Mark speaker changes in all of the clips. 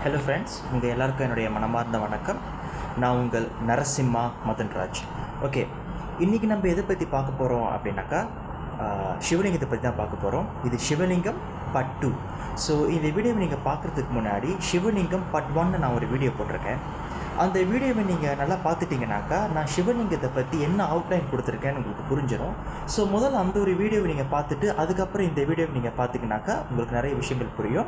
Speaker 1: Hello friends, உங்கள் எல்லாருக்கும் என்னுடைய மனமார்ந்த வணக்கம். நான் உங்கள் நரசிம்மா மதன்ராஜ். ஓகே, இன்றைக்கி நம்ம எதை பற்றி பார்க்க போகிறோம் அப்படின்னாக்கா சிவலிங்கத்தை பற்றி தான் பார்க்க போகிறோம். இது சிவலிங்கம் பார்ட் 2. ஸோ இந்த வீடியோவை நீங்கள் பார்க்குறதுக்கு முன்னாடி சிவலிங்கம் பார்ட் 1 நான் ஒரு வீடியோ போட்டிருக்கேன். அந்த வீடியோவை நீங்கள் நல்லா பார்த்துட்டிங்கனாக்கா நான் சிவலிங்கத்தை பற்றி என்ன அவுட்லைன் கொடுத்துருக்கேன்னு உங்களுக்கு புரிஞ்சிடும். ஸோ முதல்ல அந்த ஒரு வீடியோவை நீங்கள் பார்த்துட்டு அதுக்கப்புறம் இந்த வீடியோவை நீங்கள் பார்த்திங்கனாக்கா உங்களுக்கு நிறைய விஷயங்கள் புரியும்.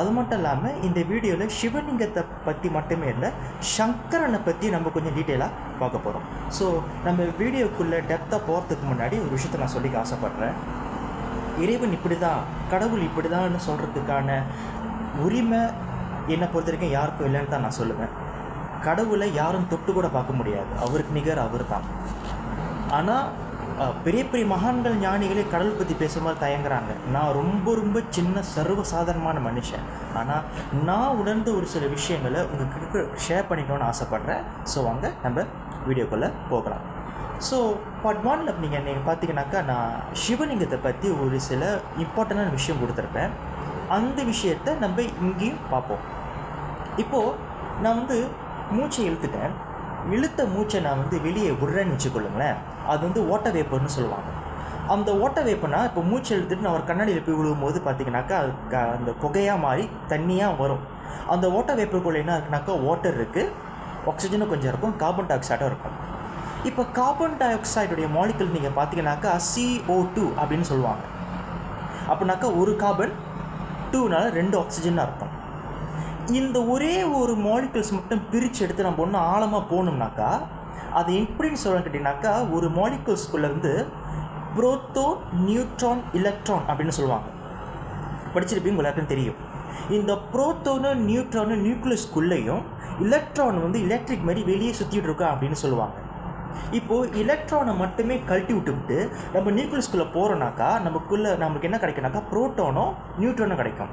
Speaker 1: அது மட்டும் இல்லாமல் இந்த வீடியோவில் சிவலிங்கத்தை பற்றி மட்டுமே இல்லை, சங்கரனை பற்றி நம்ம கொஞ்சம் டீட்டெயிலாக பார்க்க போகிறோம். ஸோ நம்ம வீடியோக்குள்ளே டெப்த்தாக போகிறதுக்கு முன்னாடி ஒரு விஷயத்தை நான் சொல்லிக்க ஆசைப்பட்றேன். இறைவன் இப்படி தான், கடவுள் இப்படி தான்னு சொல்கிறதுக்கான உரிமை என்னை பொறுத்த வரைக்கும் யாருக்கும் இல்லைன்னு தான் நான் சொல்லுவேன். கடவுளை யாரும் தொட்டு கூட பார்க்க முடியாது, அவருக்கு நிகர் அவர் தான். ஆனால் பெரிய பெரிய மகான்கள் ஞானிகளே கடவுள் பற்றி பேசும்போது தயங்குறாங்க. நான் ரொம்ப ரொம்ப சின்ன சர்வசாதாரணமான மனுஷன், ஆனால் நான் உணர்ந்த ஒரு சில விஷயங்களை உங்களுக்கு ஷேர் பண்ணிக்கணும்னு ஆசைப்பட்றேன். ஸோ வாங்க நம்ம வீடியோக்குள்ளே போகலாம். ஸோ பார்ட் 1 நீங்கள் பார்த்தீங்கன்னாக்கா நான் சிவலிங்கத்தை பற்றி ஒரு சில இம்பார்ட்டண்டான விஷயம் கொடுத்துருப்பேன். அந்த விஷயத்தை நம்ம இங்கேயும் பார்ப்போம். இப்போது நான் மூச்சை இழுத்துட்டேன். இழுத்த மூச்சை நான் வெளியே விடுறேன்னு வச்சுக்கொள்ளுங்களேன். அது ஓட்ட வேப்பர்னு சொல்லுவாங்க. அந்த ஓட்ட வேப்பனா இப்போ மூச்சை இழுத்துட்டு நான் ஒரு கண்ணாடியில் போய் விழுகும்போது பார்த்தீங்கன்னாக்கா அந்த புகையாக மாறி தண்ணியாக வரும். அந்த ஓட்ட வேப்பருக்குள்ளே என்ன இருக்குனாக்கா வாட்டர் இருக்குது, ஆக்சிஜனும் கொஞ்சம் இருக்கும், கார்பன் டை ஆக்சைடும் இருக்கும். இப்போ கார்பன் டை ஆக்சைடுடைய மாலிகுல் நீங்கள் பார்த்தீங்கன்னாக்கா CO2 அப்படின்னு சொல்லுவாங்க. அப்படின்னாக்கா ஒரு கார்பன் 2னால 2 ஆக்சிஜன் இருக்கும். இந்த ஒரே ஒரு மாலிகுல்ஸ் மட்டும் பிரித்து எடுத்து நம்ம ஒன்று ஆழமாக போகணும்னாக்கா அது எப்படின்னு சொல்ல கேட்டிங்கனாக்கா ஒரு மாலிகுல்ஸ்குள்ளே புரோட்டான், நியூட்ரான், எலக்ட்ரான் அப்படின்னு சொல்லுவாங்க. படிச்சிருப்பீங்க, எல்லாருக்கும் தெரியும். இந்த புரோட்டானும் நியூட்ரானும் நியூக்ளியஸ்குள்ளேயும் எலக்ட்ரான் எலக்ட்ரிக் மாதிரி வெளியே சுற்றிட்டு இருக்கா அப்படின்னு சொல்லுவாங்க. இப்போது எலக்ட்ரானை மட்டுமே கழட்டி விட்டுவிட்டு நம்ம நியூக்ளியஸ்குள்ளே போகிறோன்னாக்கா நமக்கு என்ன கிடைக்குனாக்கா புரோட்டானும் நியூட்ரானும் கிடைக்கும்.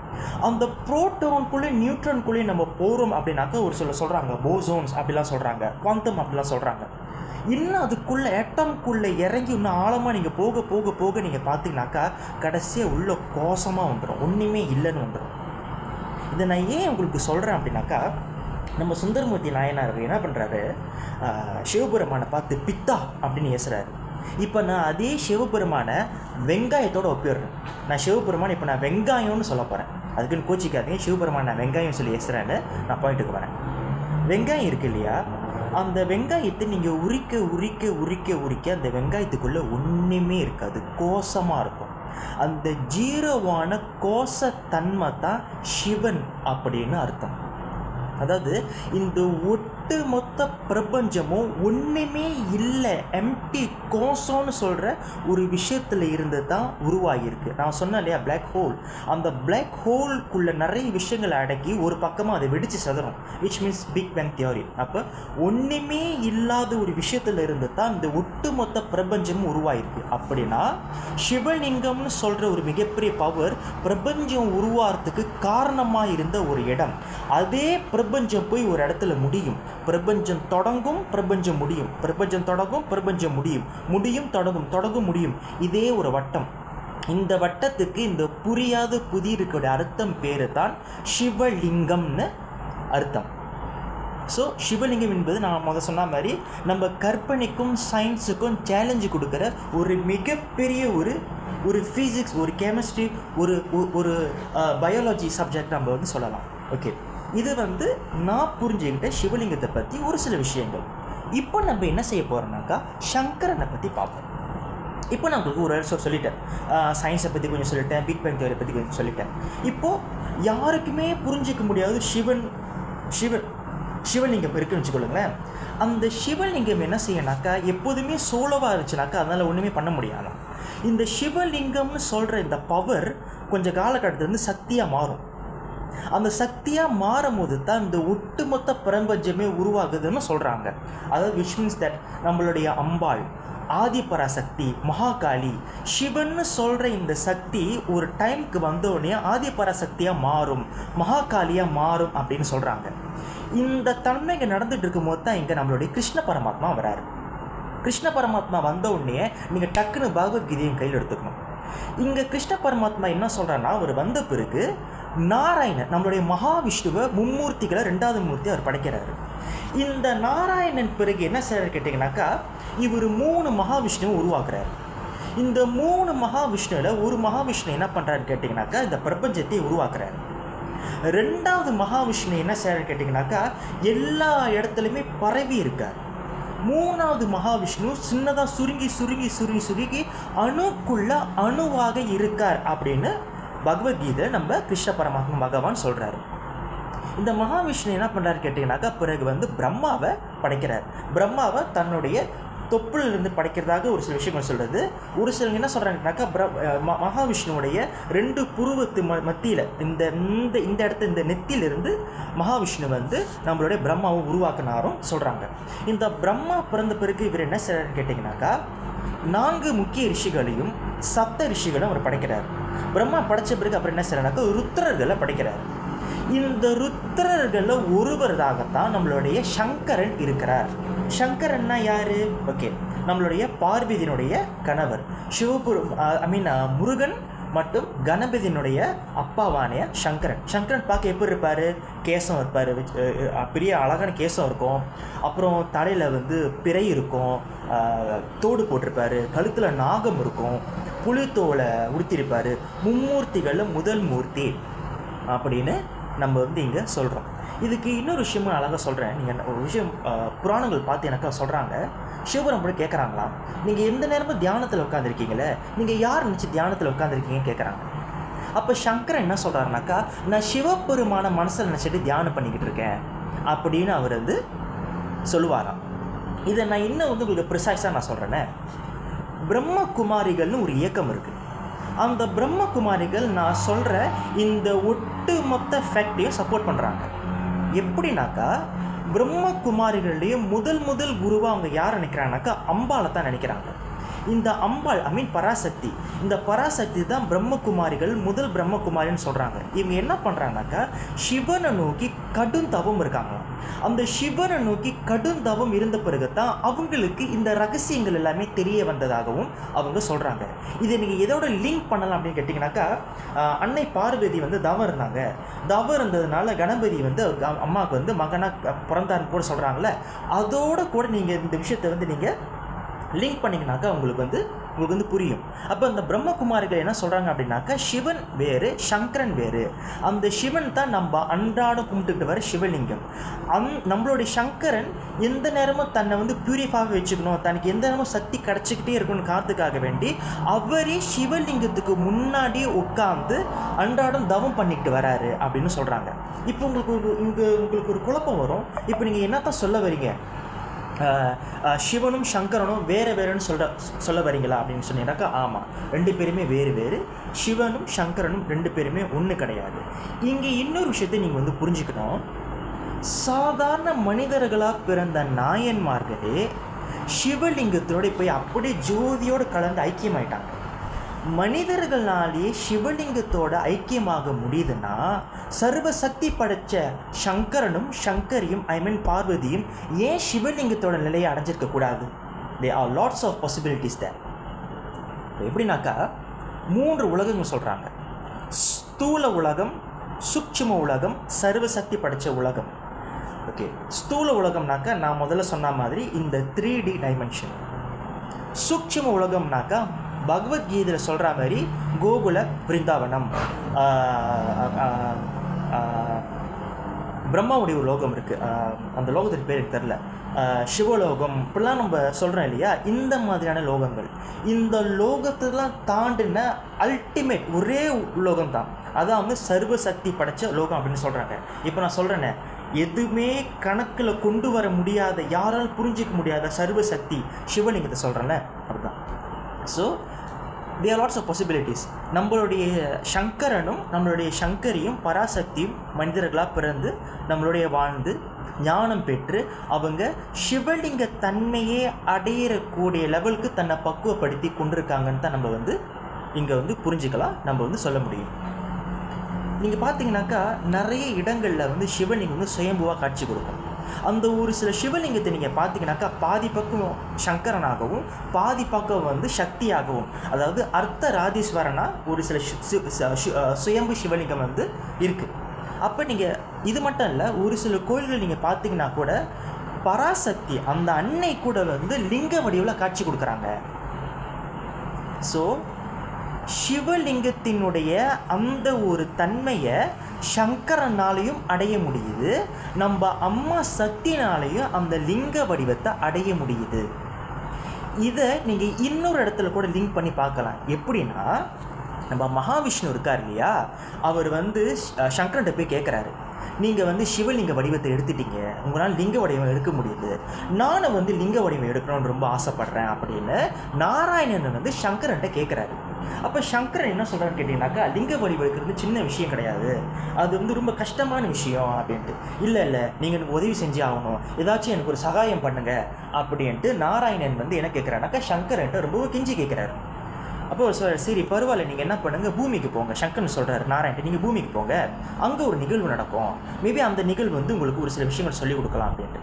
Speaker 1: அந்த புரோட்டானுக்குள்ளே நியூட்ரானுக்குள்ளே நம்ம போகிறோம் அப்படின்னாக்கா ஒரு சில சொல்கிறாங்க போசோன்ஸ் அப்படிலாம் சொல்கிறாங்க, குவாண்டம் அப்படிலாம் சொல்கிறாங்க. இன்னும் அதுக்குள்ளே ஆட்டம்குள்ளே இறங்கி இன்னும் ஆழமாக நீங்கள் போக போக போக நீங்கள் பார்த்தீங்கன்னாக்கா கடைசியாக உள்ள கோசமாக வந்துடும், ஒன்றுமே இல்லைன்னு வந்துடும். இதை நான் ஏன் உங்களுக்கு சொல்கிறேன் அப்படின்னாக்கா நம்ம சுந்தரமூர்த்தி நாயனார் என்ன பண்ணுறாரு, சிவபெருமானை பார்த்து பித்தா அப்படின்னு ஏசுகிறாரு. இப்போ நான் அதே சிவபெருமானை வெங்காயத்தோடு ஒப்பிடுறேன். நான் சிவபெருமான் இப்போ நான் வெங்காயம்னு சொல்ல போகிறேன், அதுக்குன்னு கோச்சிக்காதீங்க. சிவபெருமான் நான் வெங்காயம் சொல்லி ஏசுகிறேன்னு நான் பாயிண்ட்டுக்கு வரேன். வெங்காயம் இருக்குது இல்லையா, அந்த வெங்காயத்தை நீங்கள் உரிக்க உரிக்க உரிக்க உரிக்க அந்த வெங்காயத்துக்குள்ளே ஒன்றுமே இருக்காது, கோசமாக இருக்கும். அந்த ஜீரோவான கோசத்தன்மை தான் சிவன் அப்படின்னு அர்த்தம். அதாவது இந்த ஒட்டுமொத்த பிரபஞ்சமும் ஒன்றுமே இல்லை, எம்டி கோசம்னு சொல்கிற ஒரு விஷயத்தில் இருந்து தான் உருவாகியிருக்கு. நான் சொன்னேன் இல்லையா பிளாக் ஹோல், அந்த பிளாக் ஹோல்குள்ளே நிறைய விஷயங்களை அடக்கி ஒரு பக்கமாக அதை வெடித்து சதுரும், which means big bang theory. அப்போ ஒன்றுமே இல்லாத ஒரு விஷயத்தில் இருந்து தான் இந்த ஒட்டுமொத்த பிரபஞ்சமும் உருவாகிருக்கு. அப்படின்னா சிவலிங்கம்னு சொல்கிற ஒரு மிகப்பெரிய பவர் பிரபஞ்சம் உருவாகிறதுக்கு காரணமாக இருந்த ஒரு இடம். அதே பிரபஞ்சம் போய் ஒரு இடத்துல முடியும். பிரபஞ்சம் தொடங்கும், பிரபஞ்சம் முடியும், பிரபஞ்சம் தொடங்கும், பிரபஞ்சம் முடியும், முடியும் தொடங்கும், தொடங்கும் முடியும். இதே ஒரு வட்டம். இந்த வட்டத்துக்கு இந்த புரியாத புதியிருக்கிற அர்த்தம் பேரு தான் சிவலிங்கம்னு அர்த்தம். ஸோ சிவலிங்கம் என்பது நான் சொன்ன மாதிரி நம்ம கற்பனைக்கும் சயின்ஸுக்கும் சேலஞ்சு கொடுக்குற ஒரு மிகப்பெரிய ஒரு ஃபிசிக்ஸ், ஒரு கெமிஸ்ட்ரி, ஒரு பயாலஜி சப்ஜெக்ட் நம்ம சொல்லலாம். ஓகே, இது நான் புரிஞ்சுக்கிட்ட சிவலிங்கத்தை பற்றி ஒரு சில விஷயங்கள். இப்போ நம்ம என்ன செய்ய போகிறோம்னாக்கா சங்கரனை பற்றி பார்ப்போம். இப்போ நான் உங்களுக்கு ஒரு வருஷம் சொல்லிட்டேன், சயின்ஸை பற்றி கொஞ்சம் சொல்லிட்டேன், பிக் பேங் தியரி பற்றி கொஞ்சம் சொல்லிட்டேன். இப்போது யாருக்குமே புரிஞ்சிக்க முடியாது சிவலிங்கம் இருக்குன்னு வச்சுக்கொள்ளுங்களேன். அந்த சிவலிங்கம் என்ன செய்யனாக்கா எப்போதுமே சோலோவாக இருந்துச்சுனாக்கா அதனால் ஒன்றுமே பண்ண முடியாது. இந்த சிவலிங்கம்னு சொல்கிற இந்த பவர் கொஞ்சம் காலகட்டத்தில் சக்தியாக மாறும். அந்த சக்தியாக மாறும் போது தான் இந்த ஒட்டுமொத்த பிரபஞ்சமே உருவாகுதுன்னு சொல்கிறாங்க. அதாவது விச் மீன்ஸ் தட் நம்மளுடைய அம்பாள், ஆதிபராசக்தி, மகாகாளி, சிவன்னு சொல்கிற இந்த சக்தி ஒரு டைமுக்கு வந்தோடனே ஆதிபராசக்தியாக மாறும், மகாகாளியாக மாறும் அப்படின்னு சொல்கிறாங்க. இந்த தன்மைங்க நடந்துகிட்டு இருக்கும்போது தான் இங்கே நம்மளுடைய கிருஷ்ண பரமாத்மா வராரு. கிருஷ்ண பரமாத்மா வந்த உடனே நீங்கள் டக்குன்னு பகவத்கீதையும் கையில் எடுத்துக்கணும். இங்கே கிருஷ்ண பரமாத்மா என்ன சொல்கிறான்னா, அவர் வந்த பிறகு நாராயணன் நம்மளுடைய மகாவிஷ்ணுவை மும்மூர்த்திகளை 2வது மூர்த்தி அவர் படைக்கிறாரு. இந்த நாராயணன் பிறகு என்ன செய்யறாரு கேட்டிங்கனாக்கா, இவர் 3 மகாவிஷ்ணுவை உருவாக்குறாரு. இந்த 3 மகாவிஷ்ணுவில் ஒரு மகாவிஷ்ணு என்ன பண்ணுறாருன்னு கேட்டிங்கனாக்கா, இந்த பிரபஞ்சத்தை உருவாக்குறாரு. 2வது மகாவிஷ்ணு என்ன செய்யறாருன்னு கேட்டிங்கனாக்கா, எல்லா இடத்துலையுமே பரவி இருக்கார். 3வது மகாவிஷ்ணு சின்னதாக சுருங்கி அணுக்குள்ள அணுவாக இருக்கார் அப்படின்னு பகவத்கீதை நம்ம கிருஷ்ண பரமாத்மா பகவான் சொல்கிறாரு. இந்த மகாவிஷ்ணு என்ன பண்ணுறாரு கேட்டிங்கனாக்கா, பிறகு பிரம்மாவை படைக்கிறார். பிரம்மாவை தன்னுடைய தொப்புளிலிருந்து படைக்கிறதாக ஒரு சில விஷயங்கள் சொல்கிறது. ஒரு சிலங்க என்ன சொல்கிறாங்கனாக்கா, மகாவிஷ்ணுவுடைய 2 புருவத்து மத்தியில் இந்த இடத்த இந்த நெத்தியிலிருந்து மகாவிஷ்ணு நம்மளுடைய பிரம்மாவை உருவாக்கினாரும் சொல்கிறாங்க. இந்த பிரம்மா பிறந்த பிறகு இவர் என்ன செய்கிறாருன்னு கேட்டிங்கனாக்கா, 4 முக்கிய ரிஷிகளையும் 7 ரிஷிகளும் அவர் படைக்கிறார். பிரம்மா படைத்த பிறகு அப்புறம் என்ன செய்கிறாருனாக்கா, ருத்ரர்களை படைக்கிறார். இந்த ருத்ரர்களில் ஒருவராகத்தான் நம்மளுடைய சங்கரன் இருக்கிறார். சங்கரன்னா யாரு? ஓகே, நம்மளுடைய பார்வதியினுடைய கணவர் முருகன் மற்றும் கணபதியினுடைய அப்பாவான சங்கரன். சங்கரன் பார்க்க எப்படி இருப்பார்? கேசம் இருப்பார், பெரிய அழகான கேசம் இருக்கும். அப்புறம் தலையில் பிறை இருக்கும், தோடு போட்டிருப்பார், கழுத்தில் நாகம் இருக்கும், புலித்தோலை உடுத்திருப்பார். மும்மூர்த்திகளில் முதல் மூர்த்தி அப்படின்னு நம்ம இங்கே சொல்கிறோம். இதுக்கு இன்னொரு விஷயமும் அழகாக சொல்கிறேன். நீங்கள் ஒரு விஷயம் புராணங்கள் பார்த்து எனக்கு சொல்கிறாங்க. சிவபுரம் கூட கேட்குறாங்களாம், நீங்கள் எந்த நேரமும் தியானத்தில் உட்காந்துருக்கீங்களே, நீங்கள் யார் நினச்சி தியானத்தில் உட்காந்துருக்கீங்கன்னு கேட்குறாங்க. அப்போ சங்கரன் என்ன சொல்கிறாருனாக்கா, நான் சிவபெருமான மனசில் நினச்சிட்டு தியானம் பண்ணிக்கிட்டு இருக்கேன் அப்படின்னு அவர் சொல்லுவாராம். இதை நான் இன்னும் உங்களுக்கு ப்ரிசைஸாக நான் சொல்கிறேன்னே. பிரம்மகுமாரிகள்னு ஒரு இயக்கம் இருக்குது. அந்த பிரம்மகுமாரிகள் நான் சொல்கிற இந்த ஒட்டுமொத்த ஃபேக்டையும் சப்போர்ட் பண்ணுறாங்க. எப்படின்னாக்கா, பிரம்மகுமாரிகளுடைய முதல் குருவாக அவங்க யார் நினைக்கிறாங்கனாக்கா, அம்பாளை தான் நினைக்கிறாங்க. இந்த அம்பாள் பராசக்தி, இந்த பராசக்தி தான் பிரம்மகுமாரிகள் முதல் பிரம்மகுமாரின்னு சொல்கிறாங்க. இவங்க என்ன பண்ணுறாங்கனாக்கா, சிவனை நோக்கி கடும் தவம் இருக்காங்க. அந்த சிவனை நோக்கி கடும் தவம் இருந்த பிறகு தான் அவங்களுக்கு இந்த ரகசியங்கள் எல்லாமே தெரிய வந்ததாகவும் அவங்க சொல்கிறாங்க. இதை நீங்கள் எதோட லிங்க் பண்ணலாம் அப்படின்னு கேட்டிங்கனாக்கா, அன்னை பார்வதி தவம் இருந்தாங்க. தவம் இருந்ததுனால கணபதி அம்மாவுக்கு மகனாக பிறந்தான்னு கூட சொல்கிறாங்களே, அதோட கூட நீங்கள் இந்த விஷயத்தை நீங்கள் லிங்க் பண்ணிங்கனாக்கா உங்களுக்கு புரியும். அப்போ அந்த பிரம்மகுமாரிகள் என்ன சொல்கிறாங்க அப்படின்னாக்கா, சிவன் வேறு, சங்கரன் வேறு. அந்த சிவன் தான் நம்ம அன்றாடம் கும்பிட்டுக்கிட்டு வர சிவலிங்கம். நம்மளுடைய சங்கரன் எந்த நேரமும் தன்னை பியூரிஃபாக வச்சுக்கணும், தனக்கு எந்த நேரமும் சக்தி கிடச்சிக்கிட்டே இருக்கணும்னு காத்துக்காக வேண்டி அவரே சிவலிங்கத்துக்கு முன்னாடியே உட்காந்து அன்றாடம் தவம் பண்ணிக்கிட்டு வராரு அப்படின்னு சொல்கிறாங்க. இப்போ உங்களுக்கு ஒரு குழப்பம் வரும். இப்போ நீங்கள் என்னத்தான் சொல்ல வரீங்க, சிவனும் சங்கரனும் வேறுன்னு சொல்ல வரீங்களா அப்படின்னு சொன்னீங்கன்னாக்கா, ஆமாம், 2 பேருமே வேறு. சிவனும் சங்கரனும் 2 பேருமே ஒன்று கிடையாது. இங்கே இன்னொரு விஷயத்தை நீங்கள் புரிஞ்சுக்கணும். சாதாரண மனிதர்களாக பிறந்த நாயன்மார்களே சிவலிங்கத்தோடு போய் அப்படியே ஜோதியோடு கலந்து ஐக்கியமாயிட்டாங்க. மனிதர்களாலேயே சிவலிங்கத்தோட ஐக்கியமாக முடியுதுன்னா, சர்வசக்தி படைச்ச சங்கரனும் சங்கரியும் பார்வதியும் ஏன் சிவலிங்கத்தோட நிலையை அடைஞ்சிருக்கக்கூடாது? They are lots of possibilities there. எப்படின்னாக்கா, 3 உலகங்கள் சொல்கிறாங்க. ஸ்தூல உலகம், சூட்சும உலகம், சர்வசக்தி படைச்ச உலகம். ஓகே, ஸ்தூல உலகம்னாக்கா நான் முதல்ல சொன்ன மாதிரி இந்த 3D டைமென்ஷன். சூட்சும உலகம்னாக்கா பகவத்கீதையில் சொல்கிற மாதிரி கோகுல பிருந்தாவனம், பிரம்மாவுடைய ஒரு லோகம் இருக்குது, அந்த லோகத்துக்கு பேர் எனக்கு தெரில, சிவலோகம், இப்படிலாம் நம்ம சொல்கிறோம் இல்லையா? இந்த மாதிரியான லோகங்கள், இந்த லோகத்தெல்லாம் தாண்டின அல்டிமேட் ஒரே லோகம் தான், அதான் சர்வசக்தி படைச்ச லோகம் அப்படின்னு சொல்கிறாங்க. இப்போ நான் சொல்கிறேன்னே, எதுவுமே கணக்கில் கொண்டு வர முடியாத, யாரால் புரிஞ்சிக்க முடியாத சர்வசக்தி சிவலிங்கத்தை சொல்கிறேன்ல, அதுதான். So there are lots of possibilities. நம்மளுடைய சங்கரனும் நம்மளுடைய சங்கரியும் பராசக்தியும் மனிதர்களாக பிறந்து நம்மளுடைய வாழ்ந்து ஞானம் பெற்று அவங்க சிவலிங்க தன்மையே அடையிறக்கூடிய லெவலுக்கு தன்னை பக்குவப்படுத்தி கொண்டிருக்காங்கன்னு தான் நம்ம இங்கே புரிஞ்சுக்கலாம், நம்ம சொல்ல முடியும். நீங்கள் பார்த்தீங்கன்னாக்கா நிறைய இடங்களில் சிவலிங்கம் சுயம்புவாக காட்சி கொடுக்கும். அந்த ஒரு சில சிவலிங்கத்தை நீங்கள் பார்த்தீங்கன்னாக்கா பாதி பக்கம் சங்கரனாகவும் பாதி பக்கம் வந்து சக்தியாகவும், அதாவது அர்த்த ராதீஸ்வரனா ஒரு சில சுயம்பு சிவலிங்கம் வந்து இருக்குது. அப்போ நீங்கள் இது மட்டும் இல்லை, ஒரு சில கோயில்கள் நீங்கள் பார்த்தீங்கன்னா கூட பராசக்தி அந்த அன்னை கூட வந்து லிங்க வடிவில் காட்சி கொடுக்குறாங்க. ஸோ சிவலிங்கத்தினுடைய அந்த ஒரு தன்மையை சங்கரனாலையும் அடைய முடியுது, நம்ம அம்மா சக்தினாலையும் அந்த லிங்க வடிவத்தை அடைய முடியுது. இதை நீங்கள் இன்னொரு இடத்துல கூட லிங்க் பண்ணி பார்க்கலாம். எப்படின்னா, நம்ம மகாவிஷ்ணு இருக்கார் இல்லையா, அவர் வந்து சங்கரன்ட்ட போய் கேட்குறாரு, நீங்கள் வந்து சிவலிங்க வடிவத்தை எடுத்துட்டீங்க, உங்களால் லிங்க வடிவம் எடுக்க முடியுது, நானும் வந்து லிங்க வடிவம் எடுக்கணும்னு ரொம்ப ஆசைப்பட்றேன் அப்படின்னு நாராயணன் வந்து சங்கரன்ட்ட கேட்குறாரு. அப்போ சங்கரன் என்ன சொல்கிறான்னு கேட்டிங்கனாக்கா, லிங்க வடிவம் எடுக்கிறது சின்ன விஷயம் கிடையாது, அது வந்து ரொம்ப கஷ்டமான விஷயம் அப்படின்ட்டு. இல்லை நீங்கள் எனக்கு உதவி செஞ்சு ஆகணும், ஏதாச்சும் எனக்கு ஒரு சகாயம் பண்ணுங்க அப்படின்ட்டு நாராயணன் வந்து என்ன கேட்குறாருனாக்கா சங்கரன்ட்ட ரொம்ப கெஞ்சி கேட்குறாரு. அப்போ சரி பரவாயில்ல, நீங்கள் என்ன பண்ணுங்கள், பூமிக்கு போங்க. சங்கரன் சொல்கிறார் நாராயணன், நீங்கள் பூமிக்கு போங்க, அங்கே ஒரு நிகழ்வு நடக்கும், மேபி அந்த நிகழ்வு வந்து உங்களுக்கு ஒரு சில விஷயங்கள் சொல்லிக் கொடுக்கலாம் அப்படின்ட்டு.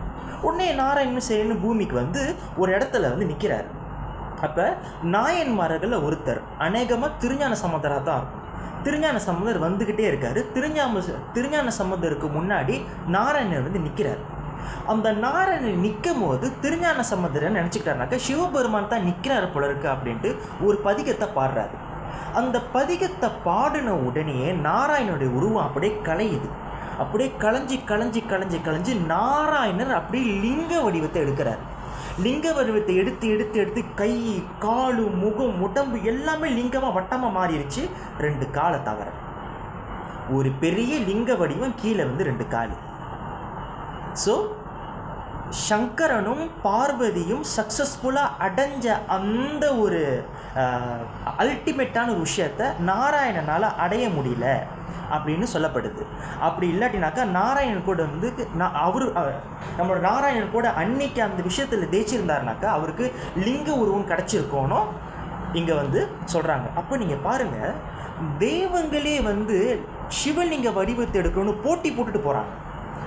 Speaker 1: உடனே நாராயணன் சரின்னு பூமிக்கு வந்து ஒரு இடத்துல வந்து நிற்கிறார். அப்போ நாயன்மார்களில் ஒருத்தர், அநேகமாக திருஞான சம்பந்தராக தான் இருக்கும். திருஞான சம்பந்தர் வந்துக்கிட்டே இருக்கார். திருஞான சம்பந்தருக்கு முன்னாடி நாராயணன் வந்து நிற்கிறார். அந்த நாராயணன் நிற்கும் போது திருஞான சம்பந்தர் நினச்சிக்கிட்டாருனாக்கா சிவபெருமான் தான் நிற்கிறாரு போல இருக்கு அப்படின்ட்டு ஒரு பதிகத்தை பாடுறாரு. அந்த பதிகத்தை பாடின உடனே நாராயணனுடைய உருவம் அப்படியே கலையுது. அப்படியே களைஞ்சி நாராயணர் அப்படியே லிங்க வடிவத்தை எடுக்கிறார். லிங்க வடிவத்தை எடுத்து கை, காலு, முகம், உடம்பு எல்லாமே லிங்கமாக வட்டமாக மாறிடுச்சு. 2 காலை தவிர ஒரு பெரிய லிங்க வடிவம், கீழே வந்து 2 கால். ஸோ சங்கரனும் பார்வதியும் சக்ஸஸ்ஃபுல்லாக அடைஞ்ச அந்த ஒரு அல்டிமேட்டான ஒரு விஷயத்தை நாராயணனால் அடைய முடியல அப்படின்னு சொல்லப்படுது. அப்படி இல்லாட்டினாக்கா நாராயணன் கூட வந்து நம்மளோட நாராயணன் கூட அன்னைக்கு அந்த விஷயத்தில் தேய்ச்சிருந்தாருனாக்கா அவருக்கு லிங்க உருவம் கிடச்சிருக்கோனும் இங்கே வந்து சொல்கிறாங்க. அப்போ நீங்கள் பாருங்கள், தெய்வங்களே வந்து சிவலிங்க வடிவத்தை எடுக்கணும்னு போட்டி போட்டுட்டு போகிறாங்க.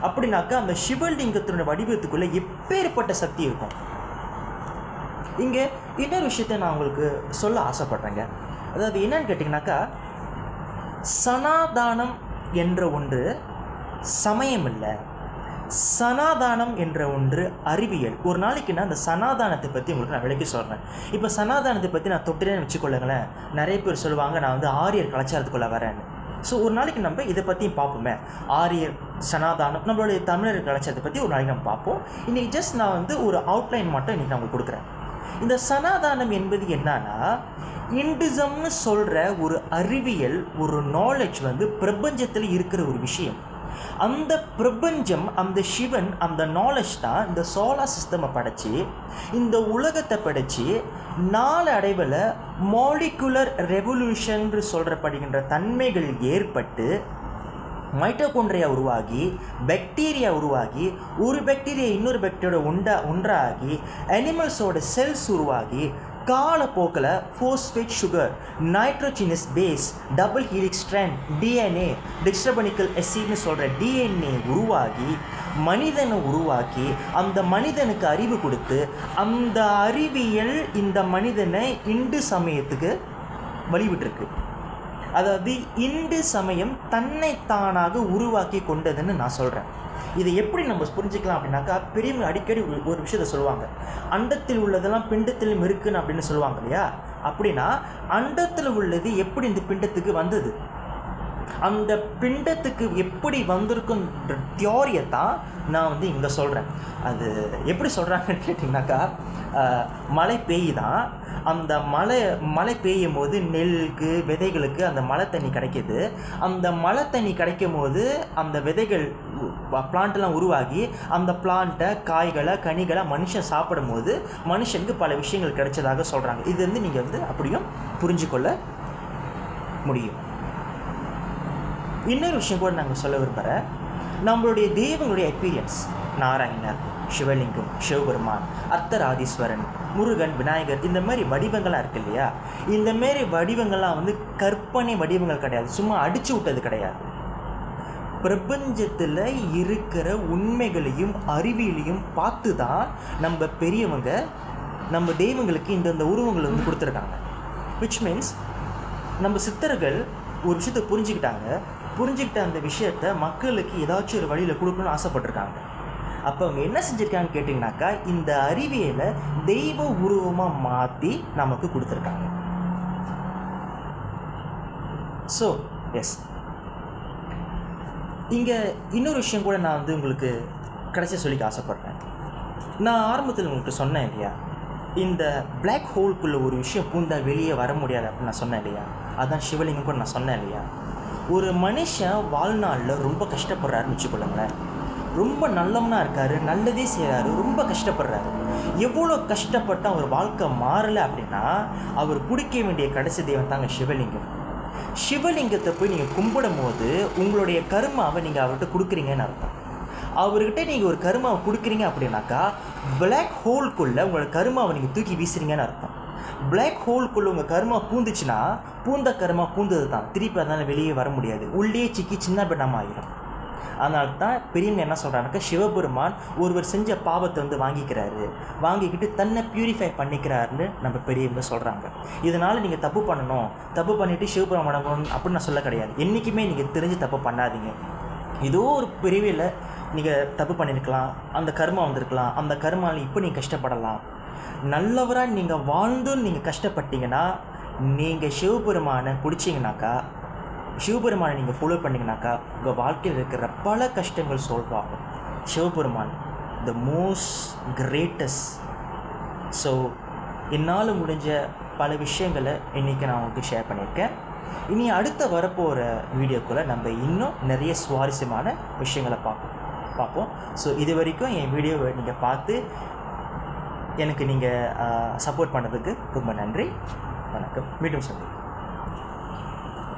Speaker 1: அப்படின்னாக்கா அந்த சிவலிங்கத்தினுடைய வடிவத்துக்குள்ளே எப்பேற்பட்ட சக்தி இருக்கும். இங்கே இன்னொரு விஷயத்தை நான் உங்களுக்கு சொல்ல ஆசைப்பட்றேங்க. அதாவது என்னன்னு கேட்டிங்கனாக்கா, சனாதானம் என்ற ஒன்று சமயம் இல்லை, சனாதானம் என்ற ஒன்று அறிவியல். ஒரு நாளைக்கு நான் அந்த சனாதானத்தை பற்றி உங்களுக்கு நான் விளக்கி சொல்கிறேன். இப்போ சனாதானத்தை பற்றி நான் தொட்டுறேன்னு வச்சுக்கொள்ளுங்களேன், நிறைய பேர் சொல்லுவாங்க நான் வந்து ஆரியர் கலாச்சாரத்துக்குள்ளே வரேன்னு. ஸோ ஒரு நாளைக்கு நம்ம இதை பற்றியும் பார்ப்போமே, ஆரியர் சனாதானம் நம்மளுடைய தமிழர் கலாச்சாரத்தை பற்றி ஒரு நாளைக்கு நம்ம பார்ப்போம். இன்றைக்கி ஜஸ்ட் நான் வந்து ஒரு அவுட்லைன் மட்டும் இன்றைக்கி நான் உங்களுக்கு கொடுக்குறேன். இந்த சனாதானம் என்பது என்னன்னா, இண்டிசம்னு சொல்கிற ஒரு அறிவியல், ஒரு நாலேஜ் வந்து பிரபஞ்சத்தில் இருக்கிற ஒரு விஷயம். அந்த பிரபஞ்சம், அந்த சிவன், அந்த நாலேஜ் தான் இந்த சோலார் சிஸ்டமை படைச்சி, இந்த உலகத்தை படைச்சி, நாளடைவில் மாலிகுலர் ரெவல்யூஷன் சொல்கிறப்படுகின்ற தன்மைகள் ஏற்பட்டு மைட்டோகாண்ட்ரியா உருவாகி, பாக்டீரியா உருவாகி, ஒரு பாக்டீரியா இன்னொரு பாக்டீரியோட ஒன்றாகி, அனிமல்ஸோட செல்ஸ் உருவாகி, காலப்போக்கில் phosphate sugar, nitrogenous base, double helix strand, DNA, டிஸ்டர்பனிக்கல் எசிட்னு சொல்கிற டிஎன்ஏ உருவாகி மனிதனை உருவாக்கி, அந்த மனிதனுக்கு அறிவு கொடுத்து, அந்த அறிவியல் இந்த மனிதனை இந்து சமயத்துக்கு வழிவிட்டுருக்கு. அதாவது இந்து சமயம் தன்னைத்தானாக உருவாக்கி கொண்டதுன்னு நான் சொல்கிறேன். இதை எப்படி நம்ம புரிஞ்சுக்கலாம் அப்படின்னாக்கா, பெரியவங்க அடிக்கடி ஒரு விஷயத்த சொல்லுவாங்க, அண்டத்தில் உள்ளதெல்லாம் பிண்டத்திலும் இருக்குன்னு அப்படின்னு சொல்லுவாங்க இல்லையா. அப்படின்னா அண்டத்தில் உள்ளது எப்படி இந்த பிண்டத்துக்கு வந்தது, அந்த பிண்டத்துக்கு எப்படி வந்திருக்குன்ற தியோரியை தான் நான் வந்து இங்கே சொல்கிறேன். அது எப்படி சொல்கிறாங்கன்னு கேட்டிங்கனாக்கா, மழை பெய்யுதான், அந்த மழை பெய்யும் போது நெல்லுக்கு, விதைகளுக்கு அந்த மழை தண்ணி கிடைக்கிது. அந்த மழை தண்ணி கிடைக்கும் போது அந்த விதைகள், பிளான்ட்லாம் உருவாகி, அந்த பிளான்ட்டை, காய்களை, கனிகளை மனுஷன் சாப்பிடும் போது மனுஷனுக்கு பல விஷயங்கள் கிடைச்சதாக சொல்கிறாங்க. இது வந்து நீங்கள் வந்து அப்படியும் புரிஞ்சு கொள்ள முடியும். இன்னொரு விஷயம் கூட நாங்கள் சொல்ல விரும்புகிறேன். நம்மளுடைய தெய்வங்களுடைய எக்ஸ்பீரியன்ஸ், நாராயணர், சிவலிங்கம், சிவபெருமான், அர்த்தராதீஸ்வரன், முருகன், விநாயகர், இந்த மாதிரி வடிவங்கள்லாம் இருக்குது இல்லையா. இந்தமாரி வடிவங்கள்லாம் வந்து கற்பனை வடிவங்கள் கிடையாது, சும்மா அடித்து விட்டது கிடையாது. பிரபஞ்சத்தில் இருக்கிற உண்மைகளையும் அறிவியலையும் பார்த்து தான் நம்ம பெரியவங்க நம்ம தெய்வங்களுக்கு இந்தந்த உருவங்களை வந்து கொடுத்துருக்காங்க. விச் மீன்ஸ் நம்ம சித்தர்கள் ஒரு விஷயத்தை புரிஞ்சுக்கிட்ட அந்த விஷயத்தை மக்களுக்கு ஏதாச்சும் ஒரு வழியில் கொடுக்கணும்னு ஆசைப்பட்டிருக்காங்க. அப்போ அவங்க என்ன செஞ்சுருக்காங்கன்னு கேட்டிங்கனாக்கா, இந்த அறிவியலை தெய்வ உருவமாக மாற்றி நமக்கு கொடுத்துருக்காங்க. ஸோ எஸ், இங்கே இன்னொரு விஷயம் கூட நான் வந்து உங்களுக்கு கடைசியாக சொல்லிக்க ஆசைப்பட்றேன். நான் ஆரம்பத்தில் உங்களுக்கு சொன்னேன் இல்லையா, இந்த பிளாக் ஹோல்குள்ளே ஒரு விஷயம் பூந்தால் வெளியே வர முடியாது அப்படின்னு நான் சொன்னேன் இல்லையா, அதுதான் சிவலிங்கம் கூட நான் சொன்னேன் இல்லையா. ஒரு மனுஷன் வாழ்நாளில் ரொம்ப கஷ்டப்படுறாருன்னு வச்சுக்கொள்ளுங்களேன். ரொம்ப நல்லவனாக இருக்கார், நல்லதே செய்கிறாரு, ரொம்ப கஷ்டப்படுறாரு. எவ்வளோ கஷ்டப்பட்டால் அவர் வாழ்க்கை மாறலை அப்படின்னா அவர் பிடிக்க வேண்டிய கடைசி தெய்வம் தாங்க சிவலிங்கம். சிவலிங்கத்தை போய் நீங்கள் கும்பிடும் போது உங்களுடைய கர்மாவை நீங்கள் அவர்கிட்ட கொடுக்குறீங்கன்னு அர்த்தம். அவர்கிட்ட நீங்கள் ஒரு கர்மாவை கொடுக்குறீங்க அப்படின்னாக்கா பிளாக் ஹோல்குள்ளே உங்களோட கர்மாவை நீங்கள் தூக்கி வீசுறீங்கன்னு அர்த்தம். பிளாக் ஹோல்குள்ளே உங்கள் கர்மா பூந்துச்சுன்னா பூந்த கர்மா பூந்தது தான், திருப்பி அதனால் வெளியே வர முடியாது, உள்ளே சிக்கி சின்ன பின்னமாக ஆகிடும். அதனால தான் பெரியவங்க என்ன சொல்கிறாங்கனாக்கா, சிவபெருமான் ஒருவர் செஞ்ச பாவத்தை வந்து வாங்கிக்கிட்டு தன்னை பியூரிஃபை பண்ணிக்கிறாருன்னு நம்ம பெரியவங்க சொல்கிறாங்க. இதனால் நீங்கள் தப்பு பண்ணிவிட்டு சிவபெருமான் வணங்கணும் அப்படின்னு நான் சொல்ல கிடையாது. என்றைக்குமே நீங்கள் தெரிஞ்சு தப்பு பண்ணாதீங்க. ஏதோ ஒரு பிரிவில் நீங்கள் தப்பு பண்ணியிருக்கலாம், அந்த கர்மா வந்திருக்கலாம், அந்த கர்மாவில் இப்போ நீங்கள் கஷ்டப்படலாம். நல்லவராக நீங்கள் வாழ்ந்துன்னு நீங்கள் கஷ்டப்பட்டீங்கன்னா, நீங்கள் சிவபெருமானை பிடிச்சிங்கனாக்கா, சிவபெருமானை நீங்கள் ஃபாலோ பண்ணிங்கனாக்கா உங்கள் வாழ்க்கையில் இருக்கிற பல கஷ்டங்கள் சால்வ் ஆகும். Sivaperuman the most greatest. So என்னால் முடிஞ்ச பல விஷயங்களை இன்றைக்கி நான் உங்களுக்கு ஷேர் பண்ணியிருக்கேன். இனி அடுத்த வரப்போகிற வீடியோக்குள்ளே நம்ம இன்னும் நிறைய சுவாரஸ்யமான விஷயங்களை பார்ப்போம். ஸோ இது வரைக்கும் என் வீடியோவை நீங்கள் பார்த்து எனக்கு நீங்கள் சப்போர்ட் பண்ணதுக்கு ரொம்ப நன்றி. வணக்கம். மீண்டும் சந்திப்போம்.